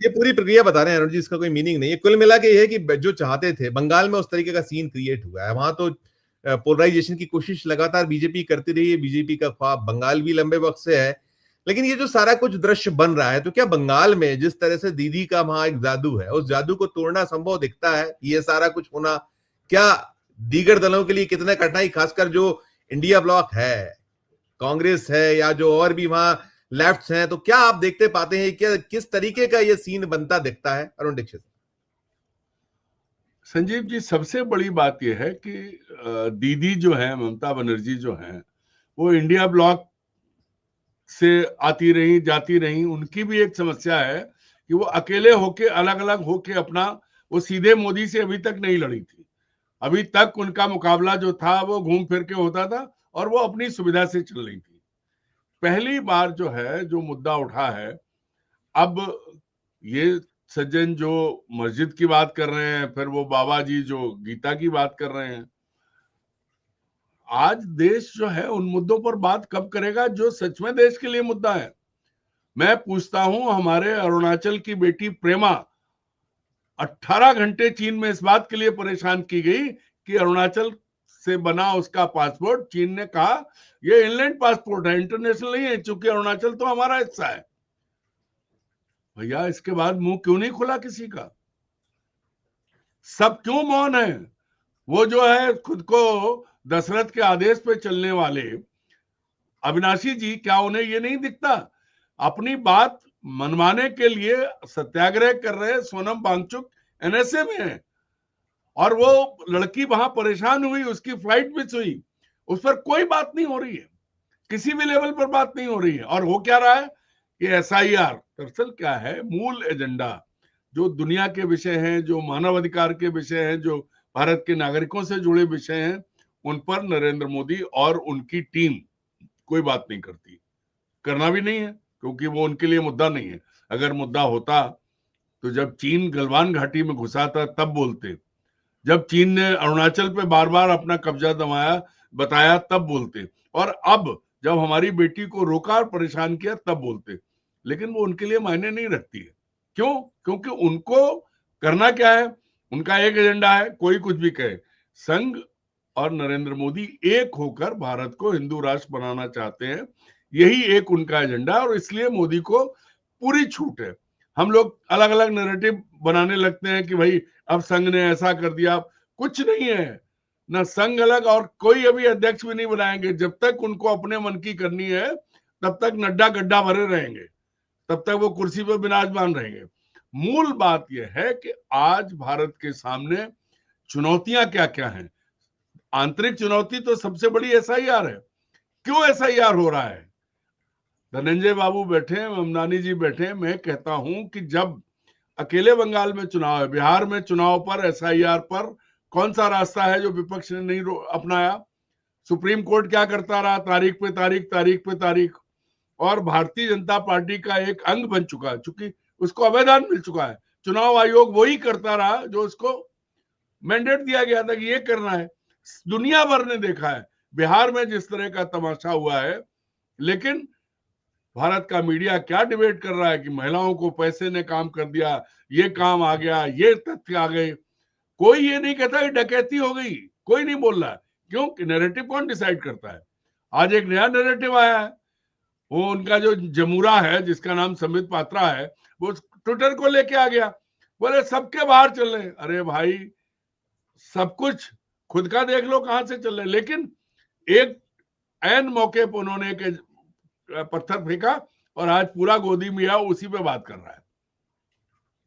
ये पूरी प्रक्रिया बता रहे हैं अरुण जी, इसका कोई मीनिंग नहीं है। कुल मिला के ये है कि जो चाहते थे बंगाल में उस तरीके का सीन क्रिएट हुआ है। वहां तो पोलराइजेशन की कोशिश लगातार बीजेपी करती रही है। बीजेपी का ख्वाब बंगाल भी लंबे वक्त से है, लेकिन ये जो सारा कुछ दृश्य बन रहा है, तो क्या बंगाल में जिस तरह से दीदी का वहां एक जादू है, उस जादू को तोड़ना संभव दिखता है? ये सारा कुछ होना क्या दीगर दलों के लिए कितना कठिनाई, खासकर जो इंडिया ब्लॉक है, कांग्रेस है या जो और भी वहां लेफ्ट हैं, तो क्या आप देखते पाते हैं, क्या किस तरीके का ये सीन बनता दिखता है अरुण दीक्षित? संजीव जी, सबसे बड़ी बात यह है कि दीदी जो है, ममता बनर्जी जो है, वो इंडिया ब्लॉक से आती रही जाती रही। उनकी भी एक समस्या है कि वो अकेले होके, अलग अलग होके अपना, वो सीधे मोदी से अभी तक नहीं लड़ी थी। अभी तक उनका मुकाबला जो था वो घूम फिर के होता था और वो अपनी सुविधा से चल रही थी। पहली बार जो है, जो मुद्दा उठा है, अब ये सज्जन जो मस्जिद की बात कर रहे हैं, फिर वो बाबा जी जो गीता की बात कर रहे हैं, आज देश जो है उन मुद्दों पर बात कब करेगा जो सच में देश के लिए मुद्दा है। मैं पूछता हूं, हमारे अरुणाचल की बेटी प्रेमा 18 घंटे चीन में इस बात के लिए परेशान की गई कि अरुणाचल से बना उसका पासपोर्ट, चीन ने कहा ये इनलैंड पासपोर्ट है, इंटरनेशनल नहीं है, क्योंकि अरुणाचल तो हमारा हिस्सा है। भैया, इसके बाद मुंह क्यों नहीं खुला किसी का? सब क्यों मौन है? वो जो है खुद को दशरथ के आदेश पे चलने वाले अविनाशी जी, क्या उन्हें ये नहीं दिखता? अपनी बात मनवाने के लिए सत्याग्रह कर रहे सोनम वांगचुक एनएसए में है, और वो लड़की वहां परेशान हुई, उसकी फ्लाइट मिस हुई, उस पर कोई बात नहीं हो रही है, किसी भी लेवल पर बात नहीं हो रही है। और हो क्या रहा है? ये एसआईआर दरअसल क्या है? मूल एजेंडा जो दुनिया के विषय हैं, जो मानव अधिकार के विषय हैं, जो भारत के नागरिकों से जुड़े विषय हैं, उन पर नरेंद्र मोदी और उनकी टीम कोई बात नहीं करती, करना भी नहीं है, क्योंकि वो उनके लिए मुद्दा नहीं है। अगर मुद्दा होता तो जब चीन गलवान घाटी में घुसा था तब बोलते, जब चीन ने अरुणाचल पे बार बार अपना कब्जा जमाया बताया तब बोलते, और अब जब हमारी बेटी को रोका और परेशान किया तब बोलते। लेकिन वो उनके लिए मायने नहीं रखती है। क्यों? क्योंकि उनको करना क्या है? उनका एक एजेंडा है, कोई कुछ भी कहे। संघ और नरेंद्र मोदी एक होकर भारत को हिंदू राष्ट्र बनाना चाहते हैं, यही एक उनका एजेंडा है, और इसलिए मोदी को पूरी छूट है। हम लोग अलग अलग नैरेटिव बनाने लगते हैं कि भाई अब संघ ने ऐसा कर दिया। कुछ नहीं है ना, संघ अलग, और कोई अभी अध्यक्ष भी नहीं बनाएंगे। जब तक उनको अपने मन की करनी है तब तक नड्डा गड्ढा भरे रहेंगे, तब तक वो कुर्सी पर विराजमान रहेंगे। मूल बात यह है कि आज भारत के सामने चुनौतियां क्या क्या हैं। आंतरिक चुनौती तो सबसे बड़ी एसआईआर है। क्यों एसआईआर हो रहा है? धनंजय बाबू बैठे, ममतानी जी बैठे, मैं कहता हूं कि जब अकेले बंगाल में चुनाव है, बिहार में चुनाव पर एसआईआर पर कौन सा रास्ता है जो विपक्ष ने नहीं अपनाया? सुप्रीम कोर्ट क्या करता रहा? तारीख पे तारीख, तारीख पे तारीख। और भारतीय जनता पार्टी का एक अंग बन चुका है, चूंकि उसको अवैधान मिल चुका है। चुनाव आयोग वही करता रहा जो उसको मैंडेट दिया गया था कि ये करना है। दुनिया भर ने देखा है बिहार में जिस तरह का तमाशा हुआ है, लेकिन भारत का मीडिया क्या डिबेट कर रहा है कि महिलाओं को पैसे ने काम कर दिया, ये काम आ गया, ये तथ्य आ गए। कोई ये नहीं कहता कि डकैती हो गई, कोई नहीं बोल रहा है। क्यों? कि नैरेटिव कौन डिसाइड करता है? आज एक नया नैरेटिव आया है, वो उनका जो जमूरा है जिसका नाम संबित पात्रा है, वो ट्विटर को लेके आ गया, बोले सबके बाहर चल रहे। अरे भाई, सब कुछ खुद का देख लो कहां से चल रहे। लेकिन एक ऐन मौके पर उन्होंने एक पत्थर फेंका और आज पूरा गोदी मिया उसी पे बात कर रहा है।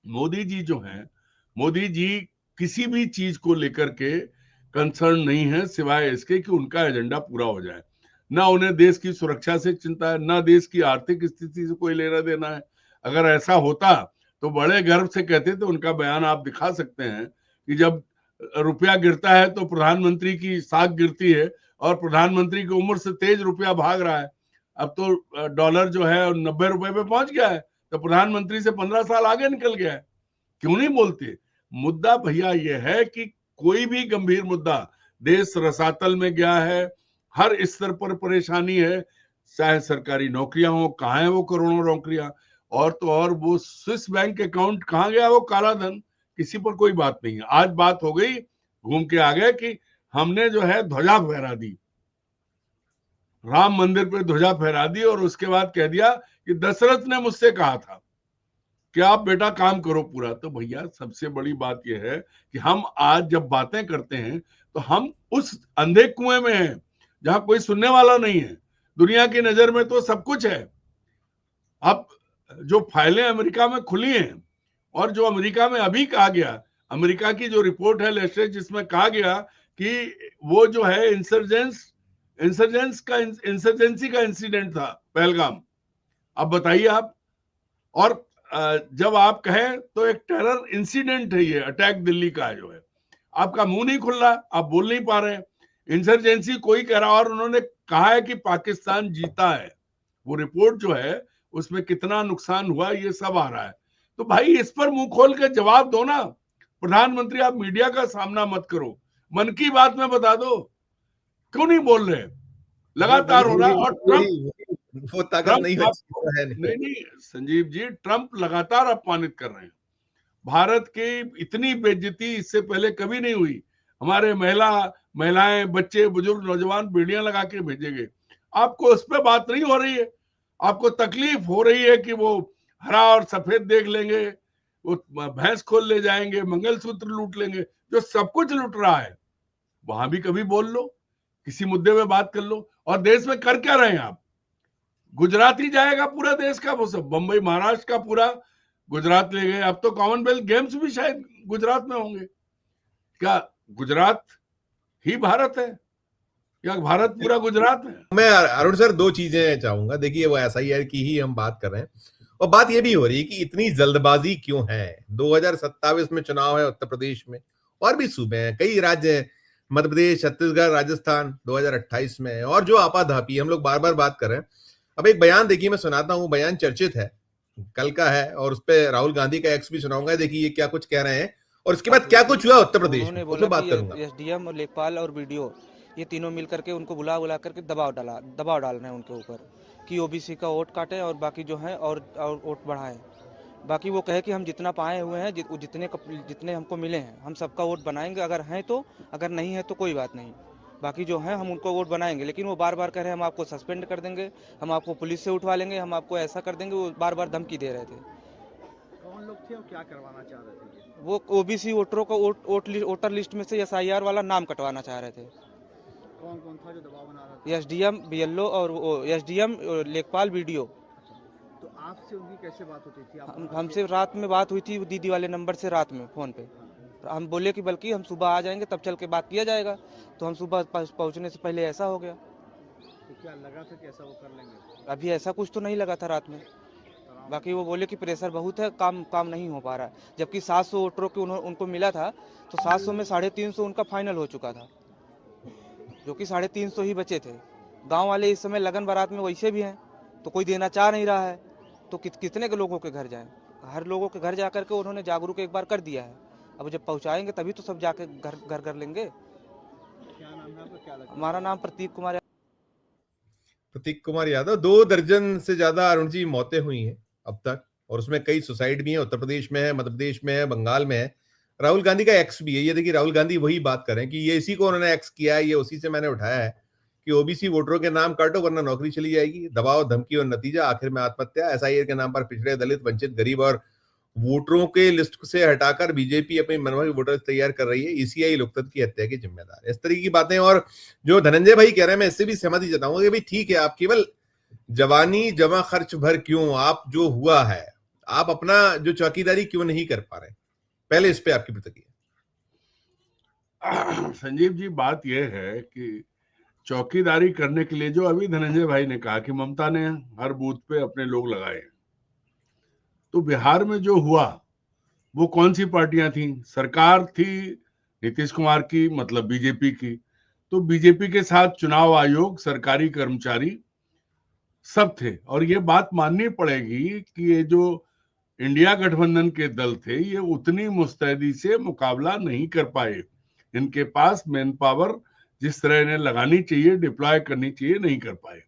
मोदी जी जो हैं, मोदी जी किसी भी चीज को लेकर के कंसर्न नहीं है, सिवाय इसके कि उनका एजेंडा पूरा हो जाए। ना उन्हें देश की सुरक्षा से चिंता है, ना देश की आर्थिक स्थिति से कोई लेना देना है। अगर ऐसा होता तो बड़े गर्व से कहते थे। उनका बयान आप दिखा सकते हैं कि जब रुपया गिरता है तो प्रधानमंत्री की साख गिरती है, और प्रधानमंत्री की उम्र से तेज रुपया भाग रहा है। अब तो डॉलर जो है 90 रुपए पे पहुंच गया है, तो प्रधानमंत्री से 15 साल आगे निकल गया है। क्यों नहीं बोलते? मुद्दा भैया ये है कि कोई भी गंभीर मुद्दा, देश रसातल में गया है, हर स्तर पर परेशानी है, चाहे सरकारी नौकरियां हो, कहाँ है वो करोड़ों नौकरियां, और तो और वो स्विस बैंक अकाउंट कहाँ गया वो काला धन, किसी पर कोई बात नहीं है। आज बात हो गई, घूम के आ गए कि हमने जो है ध्वजा फहरा दी, राम मंदिर पे ध्वजा फहरा दी, और उसके बाद कह दिया कि दशरथ ने मुझसे कहा था कि आप बेटा काम करो पूरा। तो भैया सबसे बड़ी बात यह है कि हम आज जब बातें करते हैं तो हम उस अंधे कुएं में हैं जहां कोई सुनने वाला नहीं है। दुनिया की नजर में तो सब कुछ है। अब जो फाइलें अमेरिका में खुली हैं और जो अमेरिका में अभी कहा गया, अमेरिका की जो रिपोर्ट है लेटेस्ट, जिसमें कहा गया कि वो जो है इंसर्जेंसी का इंसिडेंट था पहलगाम। अब बताइए आप, और जब आप कहें तो एक टेरर इंसिडेंट है ये, अटैक दिल्ली का जो है। आपका मुंह नहीं खुल रहा, आप बोल नहीं पा रहे हैं। इंसर्जेंसी कोई कह रहा, और उन्होंने कहा है कि पाकिस्तान जीता है। वो रिपोर्ट जो है उसमें कितना नुकसान हुआ ये सब आ रहा है। तो भाई इस पर मुंह खोल के जवाब दो ना। प्रधानमंत्री, आप मीडिया का सामना मत करो, मन की बात में बता दो। क्यों नहीं बोल रहे? लगातार हो रहा है। और वो ताकत नहीं है। नहीं संजीव जी, ट्रंप लगातार अपमानित कर रहे हैं। भारत की इतनी बेइज्जती इससे पहले कभी नहीं हुई। हमारे महिलाएं, बच्चे, बुजुर्ग, नौजवान बेड़ियां लगा के भेजे गए। आपको उस पर बात नहीं हो रही है। आपको तकलीफ हो रही है कि वो हरा और सफेद देख लेंगे, वो भैंस खोल ले जाएंगे, मंगलसूत्र लूट लेंगे, जो सब कुछ लूट रहा है। वहां भी कभी बोल लो, किसी मुद्दे में बात कर लो। और देश में कर क्या रहे हैं आप? गुजरात ही जाएगा पूरा देश का, वो सब बंबई महाराष्ट्र का पूरा गुजरात ले गए। अब तो कॉमनवेल्थ गेम्स भी शायद गुजरात में होंगे। क्या गुजरात ही भारत है या भारत पूरा गुजरात है? मैं अरुण सर दो चीजें चाहूंगा। देखिए, वो SIR की ही हम बात कर रहे हैं, और बात ये भी हो रही है कि इतनी जल्दबाजी क्यों है। 2027 में चुनाव है उत्तर प्रदेश में, और भी सूबे हैं, कई राज्य हैं, मध्य प्रदेश, छत्तीसगढ़, राजस्थान 2028 में है। और जो आपाधापी हम लोग बार बार बात कर रहे हैं। अब एक बयान देखिए, मैं सुनाता हूँ, बयान चर्चित है, कल का है, और उस पर राहुल गांधी का एक्स भी सुनाऊंगा। देखिए ये क्या कुछ कह रहे हैं, और उसके बाद क्या कुछ हुआ उत्तर प्रदेश में, उस पर बात करूंगा। SDM और लेखपाल और BDO ये तीनों मिल करके उनको बुला करके दबाव डाल रहे हैं उनके ऊपर कि OBC का वोट काटे और बाकी जो है और वोट बढ़ाएं। बाकी वो कहे कि हम जितना पाए हुए हैं, जितने हमको मिले हैं, हम सबका वोट बनाएंगे, अगर हैं तो, अगर नहीं है तो कोई बात नहीं, बाकी जो है हम उनको वोट बनाएंगे। लेकिन वो बार बार कह रहे हैं हम आपको सस्पेंड कर देंगे, हम आपको पुलिस से उठवा लेंगे, हम आपको ऐसा कर देंगे। वो बार बार धमकी दे रहे थे। कौन लोग थे और क्या करवाना चाह रहे थे? वो OBC वोटरों को वोटर लिस्ट में से SIR वाला नाम कटवाना चाह रहे थे। कौन कौन था जो दबाव बना रहा था? SDM, BLO और SDM, लेखपाल, BDO। तो आपसे उनकी कैसे बात होती थी? हमसे रात में बात हुई थी दीदी वाले नंबर से, रात में फोन पे। हम बोले कि बल्कि हम सुबह आ जाएंगे, तब चल के बात किया जाएगा। तो हम सुबह पहुंचने से पहले ऐसा हो गया। तो क्या लगा था कि ऐसा वो कर लेंगे? अभी ऐसा कुछ तो नहीं लगा था रात में। बाकी वो बोले कि प्रेशर बहुत है, काम नहीं हो पा रहा है। जबकि 700 वोटरों के उनको मिला था, तो 700 में 350 उनका फाइनल हो चुका था, जो कि 350 ही बचे थे। गांव वाले इस समय लगन बारात में वैसे भी हैं, तो कोई देना चाह नहीं रहा है। तो कितने के लोगों के घर जाएं? हर लोगों के घर जाकर के उन्होंने जागरूक एक बार कर दिया है। अब जब पहुंचाएंगे तभी तो सब जाके घर कर लेंगे। क्या नाम है आपका? क्या लगता है? हमारा नाम प्रतीक कुमार यादव। 2 दर्जन से ज्यादा अरुण जी मौतें हुई हैं अब तक, और उसमें कई सुसाइड भी है। उत्तर प्रदेश में है, मध्य प्रदेश में है, बंगाल में है। राहुल गांधी का एक्स भी है। ये देखिए, राहुल गांधी वही बात कर रहे हैं कि ये इसी को उन्होंने एक्स किया है, ये उसी से मैंने उठाया है कि OBC वोटरों के नाम काटो वरना नौकरी चली जाएगी। दबाव, धमकी और नतीजा आखिर में आत्महत्या। SIR के नाम पर पिछड़े, दलित, वंचित, गरीब और वोटरों के लिस्ट से हटाकर बीजेपी अपनी मनमानी वोटर तैयार कर रही है। ECI लोकतंत्र की हत्या के जिम्मेदार है। इस तरीके की बातें, और जो धनंजय भाई कह रहे हैं, मैं इससे भी सहमति जताऊंगा कि भाई ठीक है, आप केवल जवानी जमा खर्च भर क्यों, आप जो हुआ है, आप अपना जो चौकीदारी क्यों नहीं कर पा रहे? पहले इस पे आपकी प्रतिक्रिया। संजीव जी, बात यह है कि चौकीदारी करने के लिए, जो अभी धनंजय भाई ने कहा कि ममता ने हर बूथ पे अपने लोग लगाए, तो बिहार में जो हुआ वो कौन सी पार्टियां थी? सरकार थी नीतीश कुमार की, मतलब बीजेपी की। तो बीजेपी के साथ चुनाव आयोग, सरकारी कर्मचारी सब थे। और ये बात माननी पड़ेगी कि ये जो इंडिया गठबंधन के दल थे, ये उतनी मुस्तैदी से मुकाबला नहीं कर पाए। इनके पास मैन पावर जिस तरह इन्हें लगानी चाहिए, डिप्लॉय करनी चाहिए, नहीं कर पाए।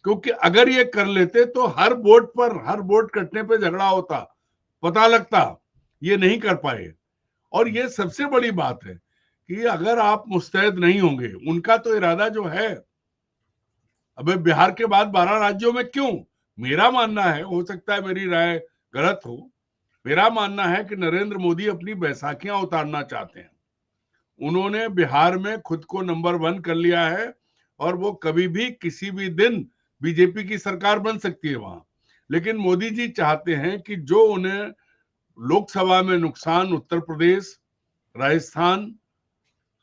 क्योंकि अगर ये कर लेते तो हर वोट कटने पे झगड़ा होता, पता लगता। ये नहीं कर पाए। और ये सबसे बड़ी बात है कि अगर आप मुस्तैद नहीं होंगे, उनका तो इरादा जो है, अबे बिहार के बाद 12 राज्यों में क्यों? मेरा मानना है, हो सकता है मेरी राय गलत हो, मेरा मानना है कि नरेंद्र मोदी अपनी बैसाखियां उतारना चाहते हैं। उन्होंने बिहार में खुद को नंबर 1 कर लिया है और वो कभी भी किसी भी दिन बीजेपी की सरकार बन सकती है वहां। लेकिन मोदी जी चाहते हैं कि जो उन्हें लोकसभा में नुकसान उत्तर प्रदेश, राजस्थान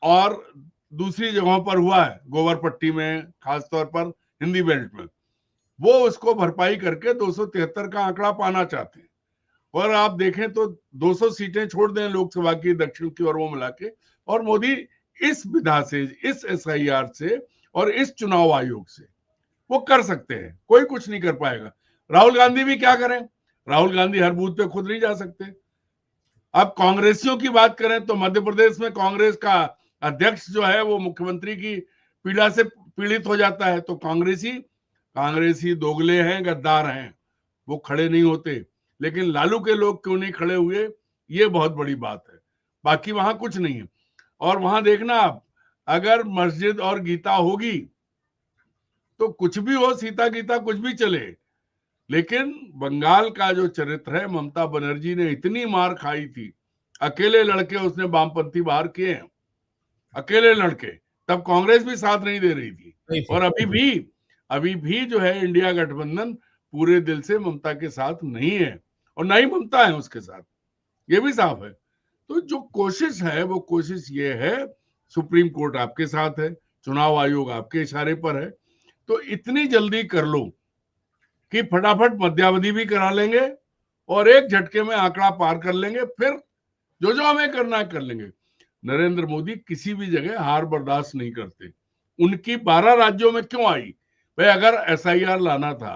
और दूसरी जगहों पर हुआ है, गोवरपट्टी में खासतौर पर हिंदी बेल्ट में, वो उसको भरपाई करके 273 का आंकड़ा पाना चाहते हैं। और आप देखें तो 200 सीटें छोड़ दें लोकसभा की दक्षिण की और वो मिला के, और मोदी इस विधा से, इस SIR से और इस चुनाव आयोग से वो कर सकते हैं। कोई कुछ नहीं कर पाएगा। राहुल गांधी भी क्या करें? राहुल गांधी हर बूथ पे खुद नहीं जा सकते। अब कांग्रेसियों की बात करें तो मध्य प्रदेश में कांग्रेस का अध्यक्ष जो है वो मुख्यमंत्री की पीड़ा से पीड़ित हो जाता है, तो कांग्रेसी दोगले हैं, गद्दार हैं, वो खड़े नहीं होते। लेकिन लालू के लोग क्यों नहीं खड़े हुए, ये बहुत बड़ी बात है। बाकी वहां कुछ नहीं है। और वहां देखना आप, अगर मस्जिद और गीता होगी तो कुछ भी हो, सीता गीता कुछ भी चले। लेकिन बंगाल का जो चरित्र है, ममता बनर्जी ने इतनी मार खाई थी, अकेले लड़के उसने वामपंथी बाहर किए हैं, अकेले लड़के, तब कांग्रेस भी साथ नहीं दे रही थी। और अभी भी जो है इंडिया गठबंधन पूरे दिल से ममता के साथ नहीं है, और ना ही ममता है उसके साथ, ये भी साफ है। तो जो कोशिश है वो कोशिश ये है, सुप्रीम कोर्ट आपके साथ है, चुनाव आयोग आपके इशारे पर है, तो इतनी जल्दी कर लो कि फटाफट मध्यावधि भी करा लेंगे और एक झटके में आंकड़ा पार कर लेंगे, फिर जो जो हमें करना है कर लेंगे। नरेंद्र मोदी किसी भी जगह हार बर्दाश्त नहीं करते। उनकी 12 राज्यों में क्यों आई? भाई अगर SIR लाना था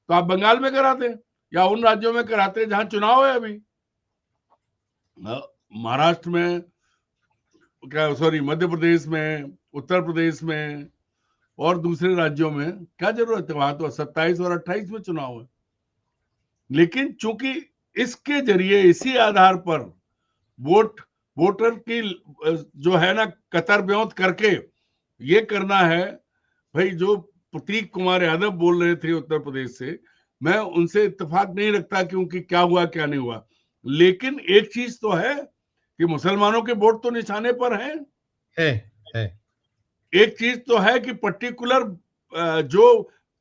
तो आप बंगाल में कराते या उन राज्यों में कराते जहां चुनाव है। अभी महाराष्ट्र में, मध्य प्रदेश में, उत्तर प्रदेश में और दूसरे राज्यों में क्या जरूरत है? वहां तो 27 और 28 में चुनाव है। लेकिन चूंकि इसके जरिए, इसी आधार पर वोटर की जो है ना कतर ब्योंत करके ये करना है। भाई जो प्रतीक कुमार यादव बोल रहे थे उत्तर प्रदेश से, मैं उनसे इत्तेफाक नहीं रखता क्योंकि क्या हुआ क्या नहीं हुआ, लेकिन एक चीज तो है कि मुसलमानों के वोट तो निशाने पर हैं। है। एक चीज तो है कि पर्टिकुलर जो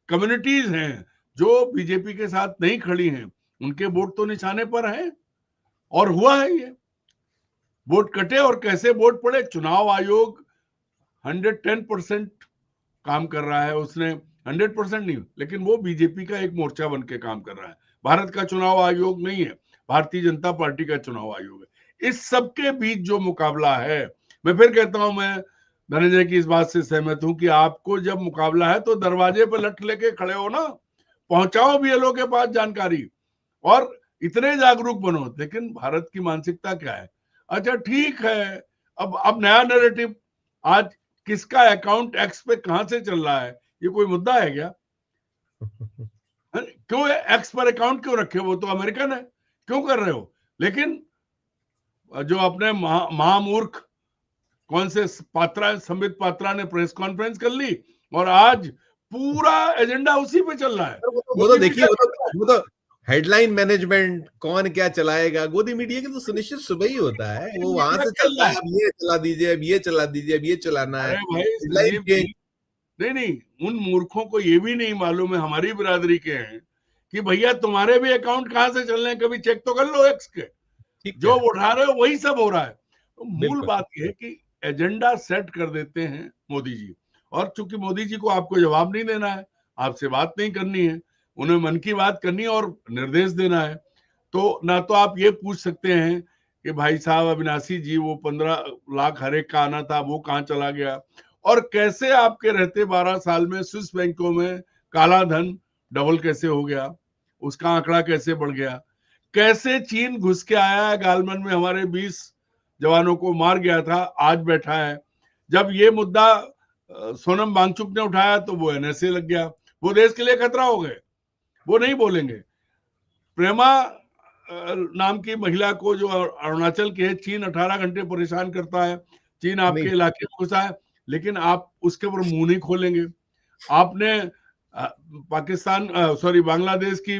कम्युनिटीज हैं जो बीजेपी के साथ नहीं खड़ी हैं, उनके वोट तो निशाने पर हैं। और हुआ है ये, वोट कटे और कैसे वोट पड़े। चुनाव आयोग 110% काम कर रहा है, उसने 100% नहीं, लेकिन वो बीजेपी का एक मोर्चा बन के काम कर रहा है। भारत का चुनाव आयोग नहीं है, भारतीय जनता पार्टी का चुनाव आयोग है। इस सबके बीच जो मुकाबला है, मैं फिर कहता हूं, मैं धनंजय की इस बात से सहमत हूं कि आपको जब मुकाबला है तो दरवाजे पर लठ लेके खड़े हो ना, पहुंचाओ BLO के पास जानकारी और इतने जागरूक बनो। लेकिन भारत की मानसिकता क्या है? अच्छा ठीक है, अब नया नैरेटिव, आज किसका अकाउंट एक्स पे कहां से चल रहा है, ये कोई मुद्दा है क्या? क्यों एक्स पर अकाउंट क्यों रखे? वो तो अमेरिकन है, क्यों कर रहे हो? लेकिन जो अपने महामूर्ख कौन से पात्रा, संबित पात्रा ने प्रेस कॉन्फ्रेंस कर ली और आज पूरा एजेंडा उसी पे चल रहा है। वो तो देखिए, वो तो हेडलाइन मैनेजमेंट, कौन क्या चलाएगा, गोदी मीडिया के तो सुनिश्चित सुबह ही होता है, वो वहां से चलता है, अब ये चला दीजिए, अब ये चला दीजिए, अब ये चलाना है। नहीं, उन मूर्खों को ये भी नहीं मालूम है, हमारी बिरादरी के हैं, कि भैया तुम्हारे भी अकाउंट कहां से चल रहे हैं, कभी चेक तो कर लो एक्स के, जो उठा रहे हो वही सब हो रहा है। तो मूल बात यह है कि एजेंडा सेट कर देते हैं मोदी जी, और चूंकि मोदी जी को आपको जवाब नहीं देना है, आपसे बात नहीं करनी है, उन्हें मन की बात करनी है और निर्देश देना है, तो ना तो आप ये पूछ सकते हैं कि भाई साहब अविनाशी जी, वो 15 लाख हर एक का आना था, वो कहां चला गया, और कैसे आपके रहते 12 साल में स्विस बैंकों में काला धन डबल कैसे हो गया, उसका आंकड़ा कैसे बढ़ गया, कैसे चीन घुस के आया है गालमन में, हमारे 20 जवानों को मार गया था, आज बैठा है। जब ये मुद्दा सोनम वांगचुक ने उठाया तो वो NSA लग गया, वो देश के लिए खतरा हो गए, वो नहीं बोलेंगे। प्रेमा नाम की महिला को जो अरुणाचल के चीन 18 घंटे परेशान करता है, चीन आपके नहीं। इलाके में घुसा है, लेकिन आप उसके ऊपर मुंह नहीं खोलेंगे। आपने बांग्लादेश की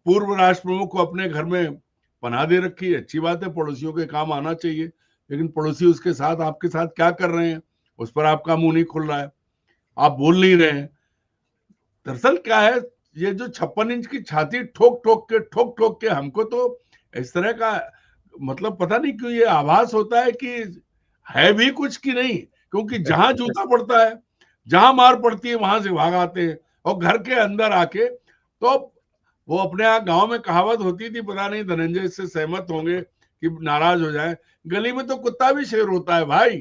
पूर्व राष्ट्र प्रमुख को अपने घर में पनाह दे रखी है। अच्छी बात है, पड़ोसियों के काम आना चाहिए, लेकिन पड़ोसी उसके साथ आपके साथ क्या कर रहे हैं उस पर आपका मुंह नहीं खुल रहा है, आप बोल नहीं रहे हैं। दरअसल क्या है, ये जो 56 इंच की छाती ठोक ठोक के हमको तो इस तरह का मतलब पता नहीं क्यों ये आभास होता है कि है भी कुछ की नहीं, क्योंकि जहां जूता पड़ता है, जहां मार पड़ती है, वहां से भाग आते हैं। और घर के अंदर आके तो वो अपने यहाँ गांव में कहावत होती थी, पता नहीं धनंजय इससे सहमत होंगे कि नाराज हो जाए, गली में तो कुत्ता भी शेर होता है भाई।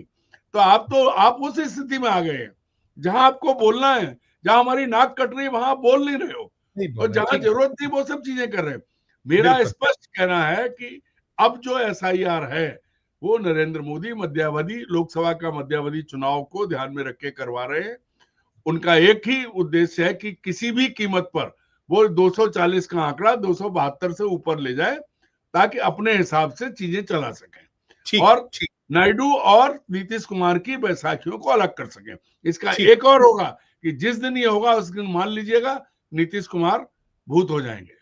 तो आप उस स्थिति में आ गए हैं जहां आपको बोलना है, जहां हमारी नाक कट रही है वहां आप बोल नहीं रहे हो, और जहां जरूरत थी वो सब चीजें कर रहे हैं। मेरा स्पष्ट कहना है कि अब जो SIR है वो नरेंद्र मोदी मध्यावधि लोकसभा का मध्यावधि चुनाव को ध्यान में रख के करवा रहे हैं। उनका एक ही उद्देश्य है कि किसी भी कीमत पर वो 240 का आंकड़ा 272 से ऊपर ले जाए, ताकि अपने हिसाब से चीजें चला सकें और नायडू और नीतीश कुमार की बैसाखियों को अलग कर सकें। इसका एक और होगा कि जिस दिन ये होगा उस दिन मान लीजिएगा नीतीश कुमार भूत हो जाएंगे।